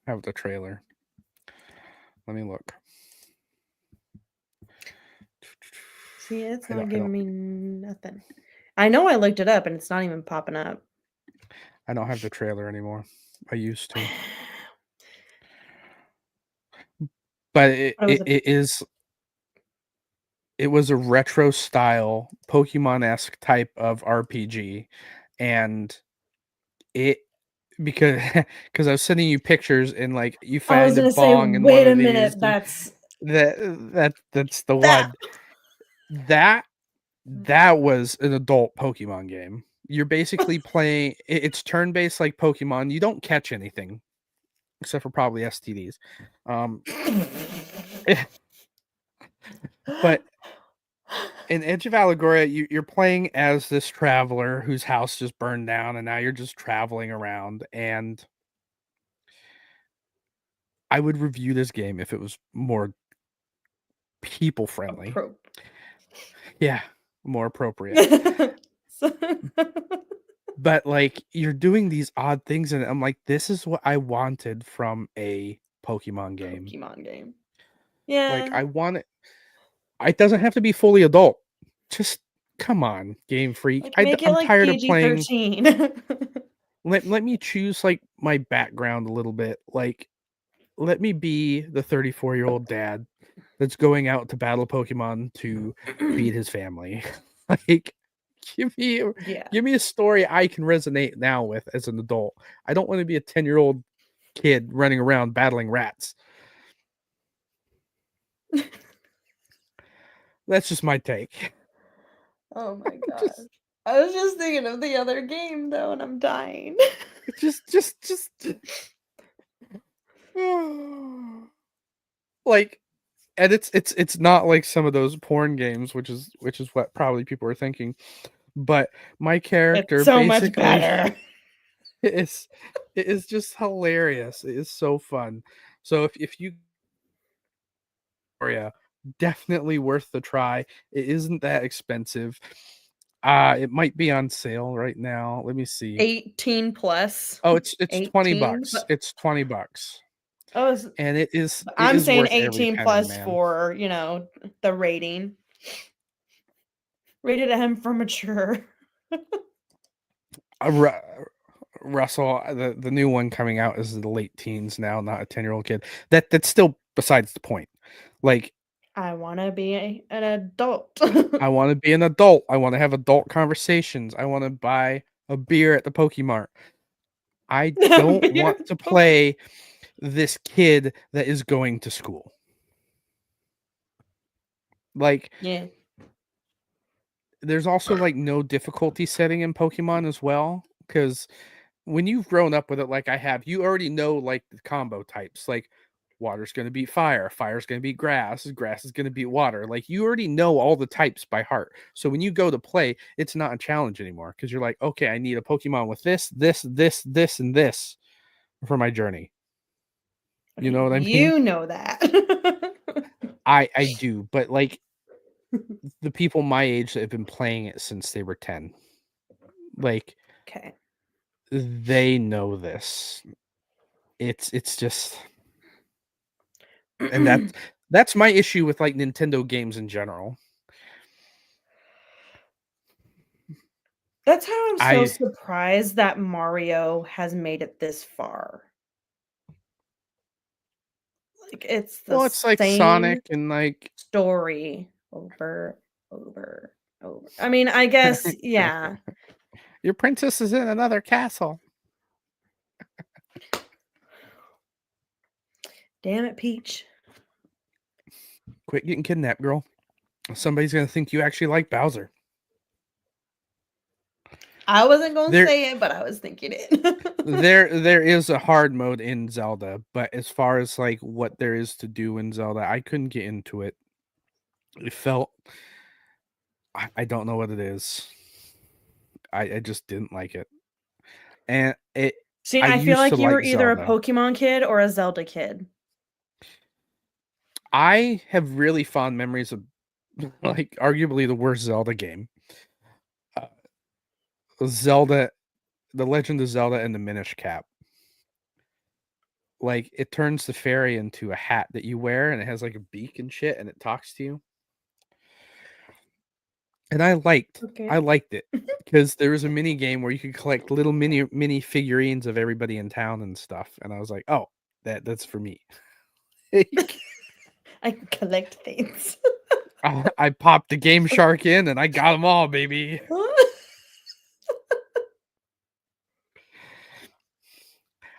the trailer. Let me look. See, it's I not don't giving me nothing. I know I looked it up and it's not even popping up. I don't have the trailer anymore. I used to. But it was a retro style Pokemon-esque type of RPG, and it because I was sending you pictures, and like, you I was find a gonna say, bong in one wait a of these, minute, and that's that's the that. one. That was an adult Pokemon game. You're basically playing, it's turn-based like Pokemon. You don't catch anything except for probably STDs. But in Edge of Allegoria, you're playing as this traveler whose house just burned down, and now you're just traveling around. And I would review this game if it was more people friendly. Yeah, more appropriate. But like, you're doing these odd things, and I'm like, this is what I wanted from a Pokemon game. Pokemon game. Like, Yeah. I want it. It doesn't have to be fully adult. Just come on, Game Freak. Like make it I'm like tired of playing. PG-13. Let me choose like my background a little bit. Like, let me be the 34-year-old dad that's going out to battle Pokemon to feed his family. Like, give Yeah. me a story I can resonate now with as an adult. I don't want to be a 10-year-old kid running around battling rats. That's just my take. Oh my god. I was just thinking of the other game though, and I'm dying. just like, and it's not like some of those porn games, which is what probably people are thinking. But my character It's so much basically better. it is just hilarious. It is so fun. So if you, yeah, definitely worth the try. It isn't that expensive. It might be on sale right now. Let me see. 18 plus. Oh, it's 20 18, bucks. but- It's 20 bucks. Oh, And it is I'm saying worth every 18 penny, plus man. for, the rating. Rated M for mature. Russell, the new one coming out is the late teens now, not a 10-year-old kid. That's still besides the point. Like, I want to be an adult. I want to be an adult. I want to have adult conversations. I want to buy a beer at the Pokemart. I don't Beer want at to the play this kid that is going to school. Like, Yeah. there's also like no difficulty setting in Pokemon as well, because when you've grown up with it like I have, you already know like the combo types. Like, water's going to beat fire, fire's going to beat grass, grass is going to beat water. Like, you already know all the types by heart. So when you go to play, it's not a challenge anymore, because you're like, okay, I need a Pokemon with this, and this for my journey. You know what I mean? You know that. I do, but like the people my age that have been playing it since they were 10, like, Okay. they know this. It's just, and that's my issue with like Nintendo games in general. That's how I'm so I surprised that Mario has made it this far. Like, it's the Well, it's like same Sonic and like story over. I mean, I guess, yeah. your princess is in another castle. Damn it, Peach. Quit getting kidnapped, girl. Somebody's gonna think you actually like Bowser. I wasn't going to There, say it, but I was thinking it. there is a hard mode in Zelda, but as far as like what there is to do in Zelda, I couldn't get into it. It felt, I don't know what it is. I just didn't like it, and See, I I feel used to like you were like either a Zelda. Pokemon kid or a Zelda kid. I have really fond memories of like arguably the worst Zelda game, uh, Zelda, The Legend of Zelda and the Minish Cap. Like, it turns the fairy into a hat that you wear, and it has like a beak and shit, and it talks to you. And I liked Okay. it because there was a mini game where you could collect little mini figurines of everybody in town and stuff, and I was like, oh, that's for me. I can collect things. I popped the Game Shark in, and I got them all, baby.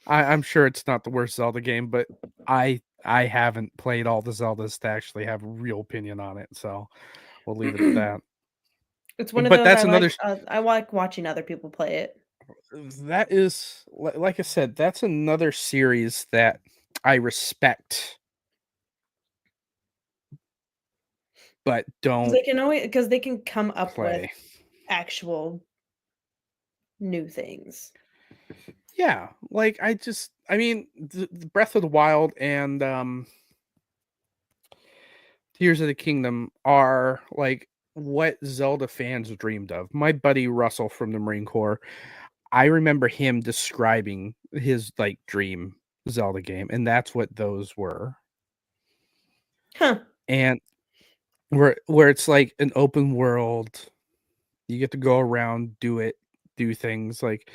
I'm sure it's not the worst Zelda game, but I haven't played all the Zeldas to actually have a real opinion on it, so we'll leave it at that. It's one of But those that's another. I like watching other people play it. That is, like I said, that's another series that I respect, but don't Because they can come up with play. actual new things. Yeah, like I mean, the Breath of the Wild and Tears of the Kingdom are like what Zelda fans dreamed of. My buddy Russell from the Marine Corps, I remember him describing his like dream Zelda game, and that's what those were. Huh. And where it's like an open world, you get to go around, do things. Like,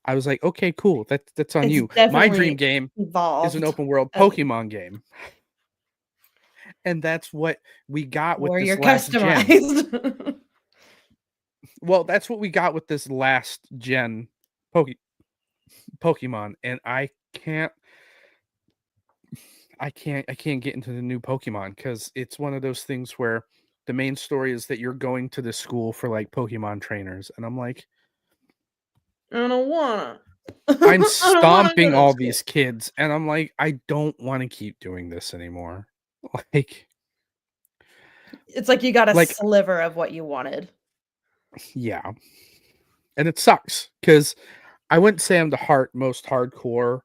I was like, okay, cool. That's on It's you. My dream definitely game is evolved. an open world Pokemon game. And that's what we got with Where this you're last gen. customized. Well, that's what we got with this last gen Pokemon, and I can't get into the new Pokemon because it's one of those things where the main story is that you're going to the school for like Pokemon trainers, and I'm like, I don't wanna. I'm I don't wanna go stomping to all school. these kids, and I'm like, I don't want to keep doing this anymore. Like, It's like you got a like, sliver of what you wanted. yeah, and it sucks because I wouldn't say I'm the most hardcore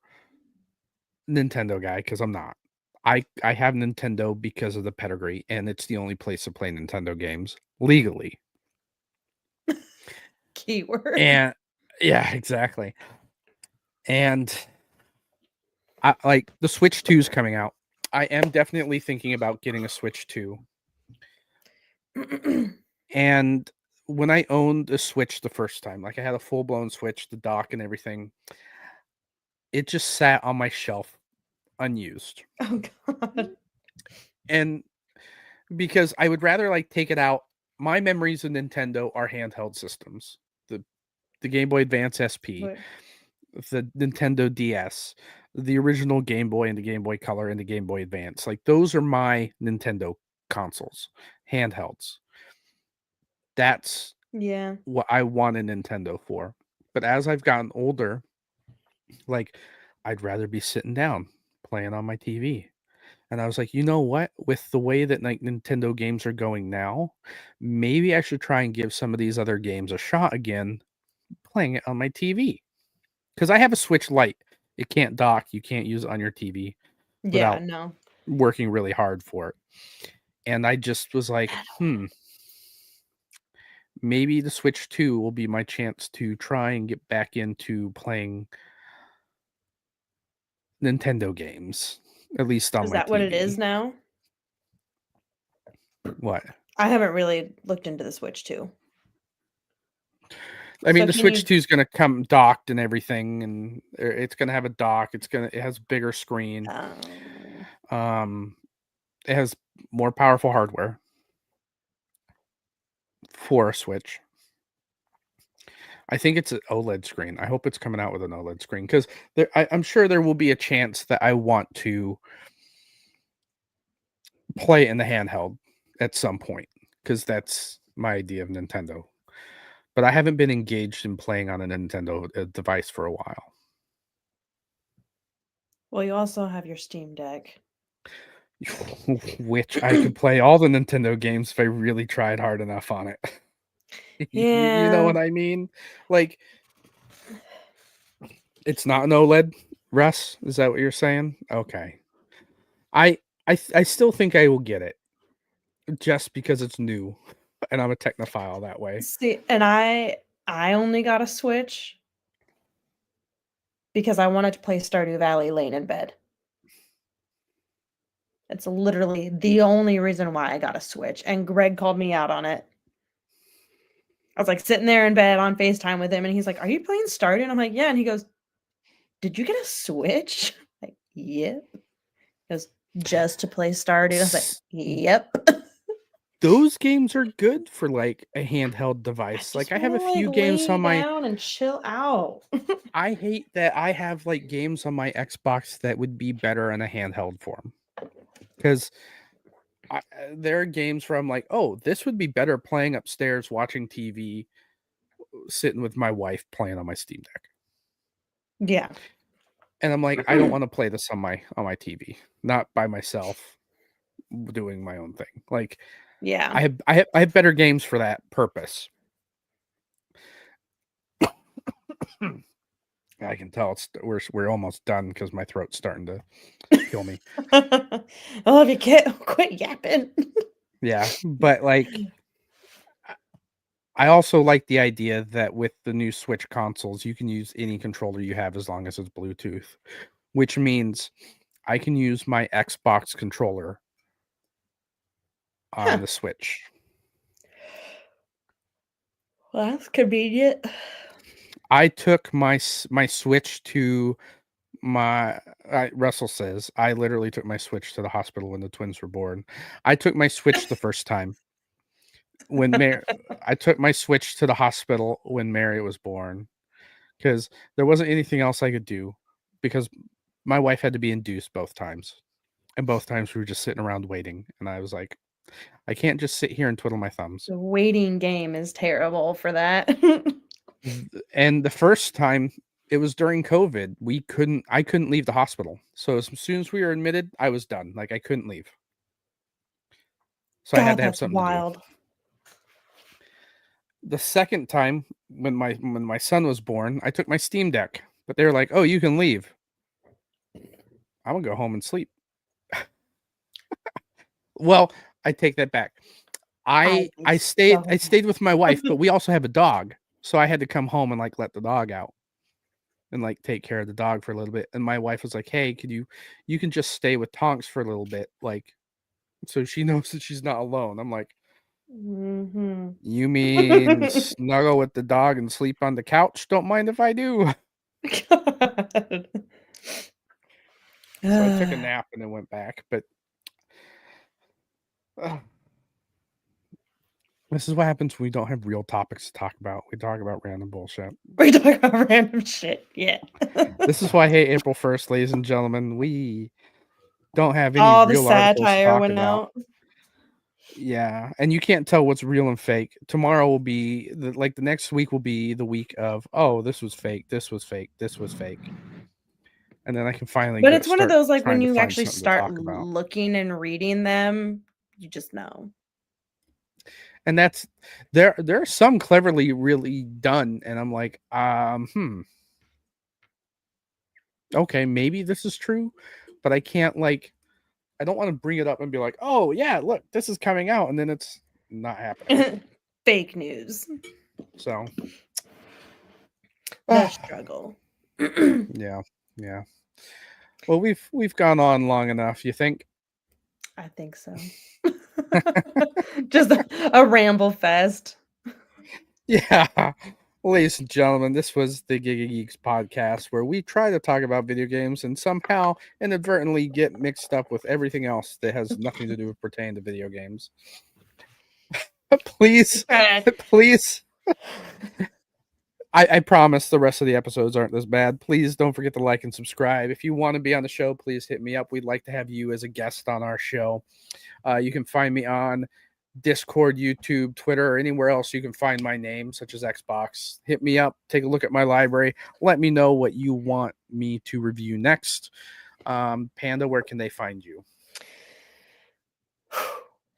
Nintendo guy because I'm not. I have Nintendo because of the pedigree, and it's the only place to play Nintendo games legally. Keyword. And yeah, exactly. And I like the Switch 2 is coming out. I am definitely thinking about getting a Switch 2. And when I owned a Switch the first time, like I had a full-blown Switch, the dock and everything, it just sat on my shelf unused. Oh god. And because I would rather like take it out. My memories of Nintendo are handheld systems. The Game Boy Advance SP, Wait. the Nintendo DS, the original Game Boy and the Game Boy Color and the Game Boy Advance. Like those are my Nintendo consoles, handhelds. That's Yeah. what I want a Nintendo for. But as I've gotten older, like I'd rather be sitting down playing on my TV. And I was like, you know what? With the way that like Nintendo games are going now, maybe I should try and give some of these other games a shot again, playing it on my TV. Because I have a Switch Lite. It can't dock. You can't use it on your TV Yeah, without no. working really hard for it. And I just was like, maybe the Switch 2 will be my chance to try and get back into playing Nintendo games, at least on Is my that what it TV. is now? What? I haven't really looked into the Switch 2. I mean, So the can Switch you- 2 is going to come docked and everything, and it's going to have a dock. It has bigger screen. It has more powerful hardware for a Switch. I think it's an OLED screen. I hope it's coming out with an OLED screen because I'm sure there will be a chance that I want to play in the handheld at some point because that's my idea of Nintendo. But I haven't been engaged in playing on a Nintendo device for a while. Well, you also have your Steam Deck. Which I could play all the Nintendo games if I really tried hard enough on it. You know Yeah. what I mean? Like, it's not an OLED, Russ? Is that what you're saying? Okay. I still think I will get it just because it's new and I'm a technophile that way. See, and I only got a Switch because I wanted to play Stardew Valley laying in bed. It's literally the only reason why I got a Switch. And Greg called me out on it. I was like sitting there in bed on FaceTime with him, and he's like, "Are you playing Stardew?" And I'm like, "Yeah." And he goes, "Did you get a Switch?" I'm like, "Yep." He goes, "Just to play Stardew?" I was like, "Yep." Those games are good for like a handheld I device. just Like I have a wanna, few like, games lay on my down and chill out. I hate that I have like games on my Xbox that would be better in a handheld form. Because there are games where I'm like, oh, this would be better playing upstairs watching TV, sitting with my wife playing on my Steam Deck. Yeah. And I'm like, I don't want to play this on my TV, not by myself, doing my own thing. Like, Yeah. I have better games for that purpose. I can tell we're almost done because my throat's starting to kill me. Oh, if you can't quit yapping. Yeah, but like, I also like the idea that with the new Switch consoles, you can use any controller you have as long as it's Bluetooth, which means I can use my Xbox controller on Huh. the Switch. Well, that's convenient. I took my Switch to Russell says I literally took my Switch to the hospital when the twins were born. I took my Switch the first time when I took my Switch to the hospital when Mary was born because there wasn't anything else I could do because my wife had to be induced both times. And both times we were just sitting around waiting. And I was like, I can't just sit here and twiddle my thumbs. The waiting game is terrible for that. And the first time it was during COVID, I couldn't leave the hospital. So as soon as we were admitted, I was done. Like I couldn't leave. So I had God, to have that's something wild. to do. The second time when my son was born, I took my Steam Deck, but they were like, "Oh, you can leave." I'm gonna go home and sleep. Well, I take that back. I stayed with my wife, but we also have a dog. So I had to come home and like let the dog out and like take care of the dog for a little bit. And my wife was like, "Hey, you can just stay with Tonks for a little bit, like, so she knows that she's not alone." I'm like, Mm-hmm. "You mean snuggle with the dog and sleep on the couch? Don't mind if I do." God. So I took a nap and then went back. But this is what happens when we don't have real topics to talk about. We talk about random bullshit. We talk about random shit. Yeah. This is why I hate April 1st, ladies and gentlemen. We don't have any All the real articles to satire talk went about. out. Yeah, and you can't tell what's real and fake. Tomorrow will be the next week will be the week of, oh, this was fake, this was fake, this was fake, and then I can finally. But it's one of those, like, when trying to you find actually something to start talk about. looking and reading them, you just know. And that's there are some cleverly really done, and I'm like, okay, maybe this is true, but I can't, like, I don't want to bring it up and be like, oh yeah, look, this is coming out, and then it's not happening. Fake news. So The struggle. yeah. Well, we've gone on long enough, you think? I think so. Just a ramble fest. Yeah. Ladies and gentlemen, this was the Giga Geeks podcast, where we try to talk about video games and somehow inadvertently get mixed up with everything else that has nothing to do with pertaining to video games. Please, please. I promise the rest of the episodes aren't this bad. Please don't forget to like and subscribe. If you want to be on the show, please hit me up. We'd like to have you as a guest on our show. You can find me on Discord, YouTube, Twitter, or anywhere else you can find my name, such as Xbox. Hit me up, take a look at my library. Let me know what you want me to review next. Panda, where can they find you?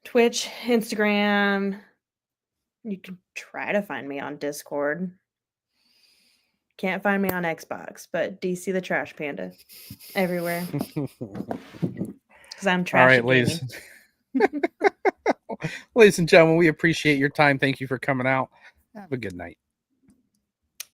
Twitch, Instagram. You can try to find me on Discord. Can't find me on Xbox, but DC the Trash Panda everywhere. Because I'm trash. All right, ladies. Ladies and gentlemen, we appreciate your time. Thank you for coming out. Have a good night.